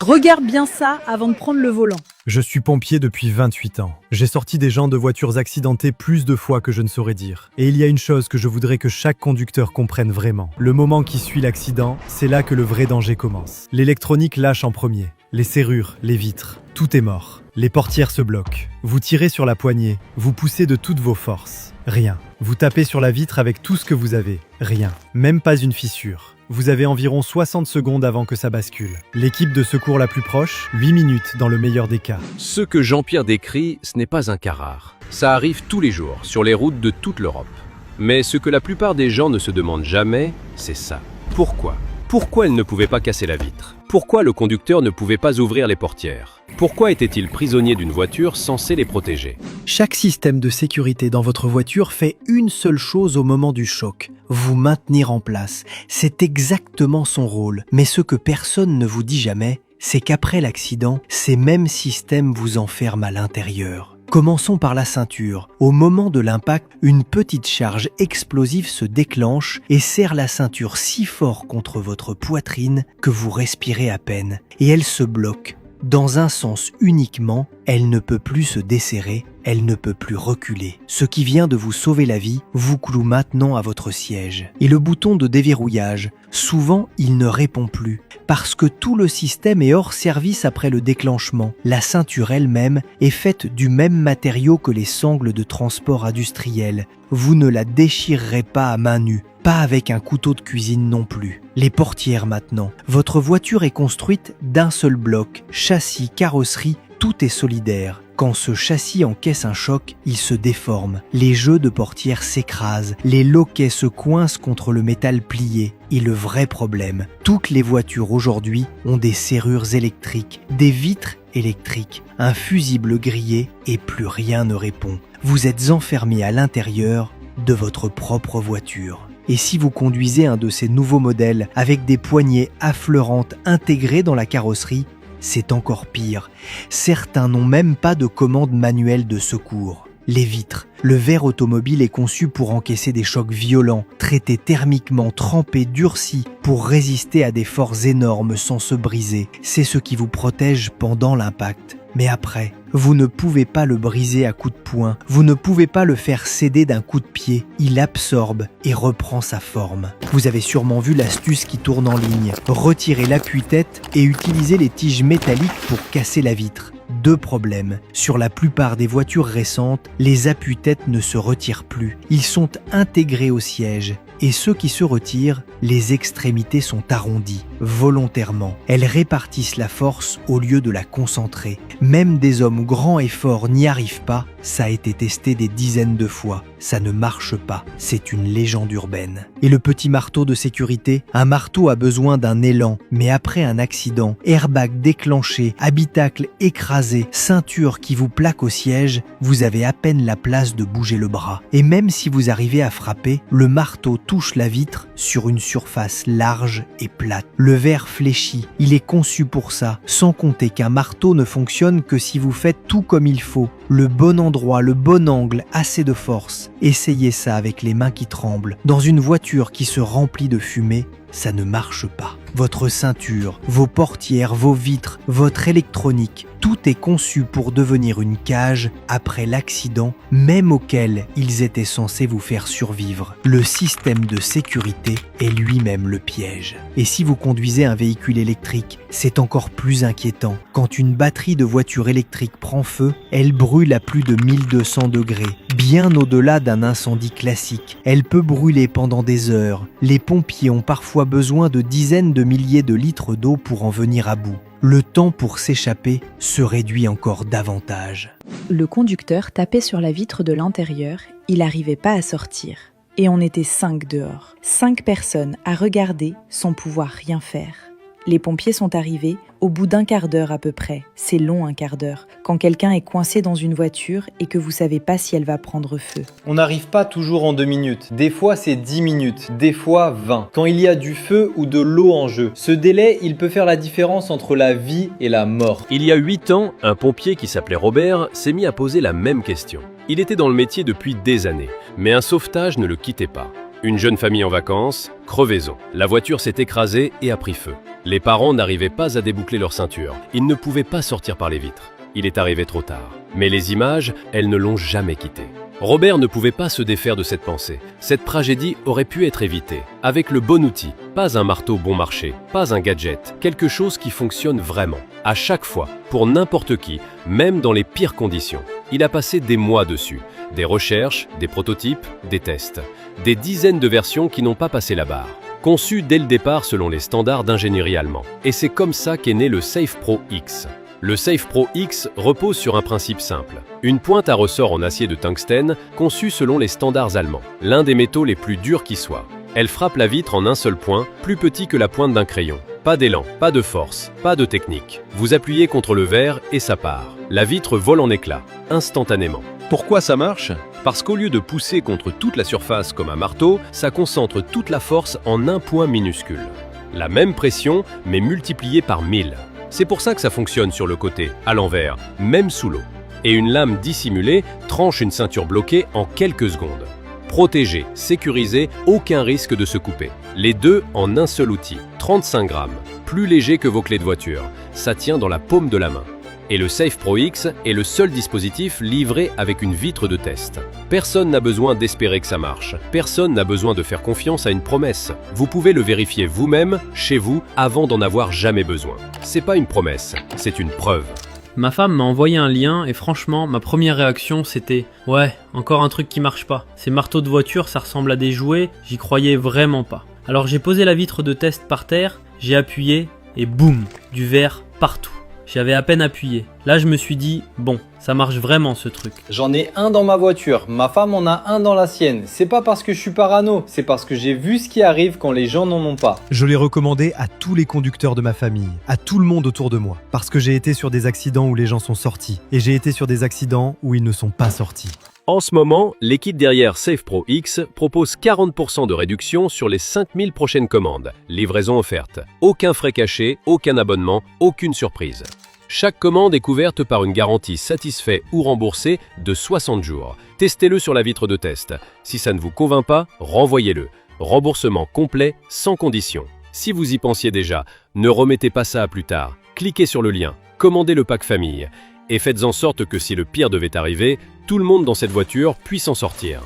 Regarde bien ça avant de prendre le volant. Je suis pompier depuis 28 ans. J'ai sorti des gens de voitures accidentées plus de fois que je ne saurais dire. Et il y a une chose que je voudrais que chaque conducteur comprenne vraiment. Le moment qui suit l'accident, c'est là que le vrai danger commence. L'électronique lâche en premier. Les serrures, les vitres, tout est mort. Les portières se bloquent. Vous tirez sur la poignée, vous poussez de toutes vos forces. Rien. Vous tapez sur la vitre avec tout ce que vous avez. Rien. Même pas une fissure. Vous avez environ 60 secondes avant que ça bascule. L'équipe de secours la plus proche, 8 minutes dans le meilleur des cas. Ce que Jean-Pierre décrit, ce n'est pas un cas rare. Ça arrive tous les jours, sur les routes de toute l'Europe. Mais ce que la plupart des gens ne se demandent jamais, c'est ça. Pourquoi ? Pourquoi elle ne pouvait pas casser la vitre ? Pourquoi le conducteur ne pouvait pas ouvrir les portières ? Pourquoi était-il prisonnier d'une voiture censée les protéger ? Chaque système de sécurité dans votre voiture fait une seule chose au moment du choc, vous maintenir en place. C'est exactement son rôle. Mais ce que personne ne vous dit jamais, c'est qu'après l'accident, ces mêmes systèmes vous enferment à l'intérieur. Commençons par la ceinture. Au moment de l'impact, une petite charge explosive se déclenche et serre la ceinture si fort contre votre poitrine que vous respirez à peine. Et elle se bloque. Dans un sens uniquement, elle ne peut plus se desserrer, elle ne peut plus reculer. Ce qui vient de vous sauver la vie vous cloue maintenant à votre siège. Et le bouton de déverrouillage, souvent il ne répond plus, parce que tout le système est hors service après le déclenchement. La ceinture elle-même est faite du même matériau que les sangles de transport industriel. Vous ne la déchirerez pas à main nue. Pas avec un couteau de cuisine non plus. Les portières maintenant. Votre voiture est construite d'un seul bloc. Châssis, carrosserie, tout est solidaire. Quand ce châssis encaisse un choc, il se déforme. Les jeux de portières s'écrasent. Les loquets se coincent contre le métal plié. Et le vrai problème, toutes les voitures aujourd'hui ont des serrures électriques, des vitres électriques, un fusible grillé et plus rien ne répond. Vous êtes enfermé à l'intérieur de votre propre voiture. Et si vous conduisez un de ces nouveaux modèles avec des poignées affleurantes intégrées dans la carrosserie, c'est encore pire. Certains n'ont même pas de commande manuelle de secours. Les vitres. Le verre automobile est conçu pour encaisser des chocs violents, traités thermiquement, trempés, durcis, pour résister à des forces énormes sans se briser. C'est ce qui vous protège pendant l'impact. Mais après, vous ne pouvez pas le briser à coups de poing, vous ne pouvez pas le faire céder d'un coup de pied. Il absorbe et reprend sa forme. Vous avez sûrement vu l'astuce qui tourne en ligne. Retirez l'appui-tête et utilisez les tiges métalliques pour casser la vitre. Deux problèmes. Sur la plupart des voitures récentes, les appuis-têtes ne se retirent plus. Ils sont intégrés au siège. Et ceux qui se retirent, les extrémités sont arrondies, volontairement. Elles répartissent la force au lieu de la concentrer. Même des hommes grands et forts n'y arrivent pas. Ça a été testé des dizaines de fois. Ça ne marche pas. C'est une légende urbaine. Et le petit marteau de sécurité? Un marteau a besoin d'un élan. Mais après un accident, airbag déclenché, habitacle écrasé, ceinture qui vous plaque au siège, vous avez à peine la place de bouger le bras. Et même si vous arrivez à frapper, le marteau touche la vitre sur une surface large et plate. Le verre fléchit. Il est conçu pour ça. Sans compter qu'un marteau ne fonctionne que si vous faites tout comme il faut. Le bon endroit, le bon angle, assez de force. Essayez ça avec les mains qui tremblent. Dans une voiture qui se remplit de fumée, ça ne marche pas. Votre ceinture, vos portières, vos vitres, votre électronique, tout est conçu pour devenir une cage après l'accident, même auquel ils étaient censés vous faire survivre. Le système de sécurité est lui-même le piège. Et si vous conduisez un véhicule électrique, c'est encore plus inquiétant. Quand une batterie de voiture électrique prend feu, elle brûle à plus de 1200 degrés, bien au-delà d'un incendie classique. Elle peut brûler pendant des heures. Les pompiers ont parfois besoin de dizaines de milliers de litres d'eau pour en venir à bout. Le temps pour s'échapper se réduit encore davantage. Le conducteur tapait sur la vitre de l'intérieur, il n'arrivait pas à sortir. Et on était 5 dehors. 5 personnes à regarder sans pouvoir rien faire. Les pompiers sont arrivés au bout d'un quart d'heure à peu près. C'est long un quart d'heure, quand quelqu'un est coincé dans une voiture et que vous savez pas si elle va prendre feu. On n'arrive pas toujours en 2 minutes. Des fois c'est 10 minutes, des fois 20. Quand il y a du feu ou de l'eau en jeu. Ce délai, il peut faire la différence entre la vie et la mort. Il y a 8 ans, un pompier qui s'appelait Robert s'est mis à poser la même question. Il était dans le métier depuis des années, mais un sauvetage ne le quittait pas. Une jeune famille en vacances, crevaison. La voiture s'est écrasée et a pris feu. Les parents n'arrivaient pas à déboucler leur ceinture. Ils ne pouvaient pas sortir par les vitres. Il est arrivé trop tard. Mais les images, elles ne l'ont jamais quitté. Robert ne pouvait pas se défaire de cette pensée. Cette tragédie aurait pu être évitée. Avec le bon outil, pas un marteau bon marché, pas un gadget, quelque chose qui fonctionne vraiment. À chaque fois, pour n'importe qui, même dans les pires conditions. Il a passé des mois dessus. Des recherches, des prototypes, des tests. Des dizaines de versions qui n'ont pas passé la barre. Conçues dès le départ selon les standards d'ingénierie allemands. Et c'est comme ça qu'est né le SafePro X. Le SafePro X repose sur un principe simple. Une pointe à ressort en acier de tungstène conçue selon les standards allemands. L'un des métaux les plus durs qui soit. Elle frappe la vitre en un seul point, plus petit que la pointe d'un crayon. Pas d'élan, pas de force, pas de technique. Vous appuyez contre le verre et ça part. La vitre vole en éclats, instantanément. Pourquoi ça marche ? Parce qu'au lieu de pousser contre toute la surface comme un marteau, ça concentre toute la force en un point minuscule. La même pression, mais multipliée par 1000. C'est pour ça que ça fonctionne sur le côté, à l'envers, même sous l'eau. Et une lame dissimulée tranche une ceinture bloquée en quelques secondes. Protégé, sécurisé, aucun risque de se couper. Les deux en un seul outil, 35 grammes, plus léger que vos clés de voiture. Ça tient dans la paume de la main. Et le SafePro X est le seul dispositif livré avec une vitre de test. Personne n'a besoin d'espérer que ça marche. Personne n'a besoin de faire confiance à une promesse. Vous pouvez le vérifier vous-même, chez vous, avant d'en avoir jamais besoin. C'est pas une promesse, c'est une preuve. Ma femme m'a envoyé un lien et franchement, ma première réaction c'était « Ouais, encore un truc qui marche pas. Ces marteaux de voiture, ça ressemble à des jouets, j'y croyais vraiment pas. » Alors j'ai posé la vitre de test par terre, j'ai appuyé et boum, du verre partout. J'avais à peine appuyé. Là, je me suis dit, bon, ça marche vraiment ce truc. J'en ai un dans ma voiture, ma femme en a un dans la sienne. C'est pas parce que je suis parano, c'est parce que j'ai vu ce qui arrive quand les gens n'en ont pas. Je l'ai recommandé à tous les conducteurs de ma famille, à tout le monde autour de moi, parce que j'ai été sur des accidents où les gens sont sortis, et j'ai été sur des accidents où ils ne sont pas sortis. En ce moment, l'équipe derrière SafePro X propose 40% de réduction sur les 5000 prochaines commandes. Livraison offerte. Aucun frais caché, aucun abonnement, aucune surprise. Chaque commande est couverte par une garantie satisfait ou remboursée de 60 jours. Testez-le sur la vitre de test. Si ça ne vous convainc pas, renvoyez-le. Remboursement complet, sans condition. Si vous y pensiez déjà, ne remettez pas ça à plus tard. Cliquez sur le lien, commandez le pack famille et faites en sorte que si le pire devait arriver, tout le monde dans cette voiture puisse en sortir.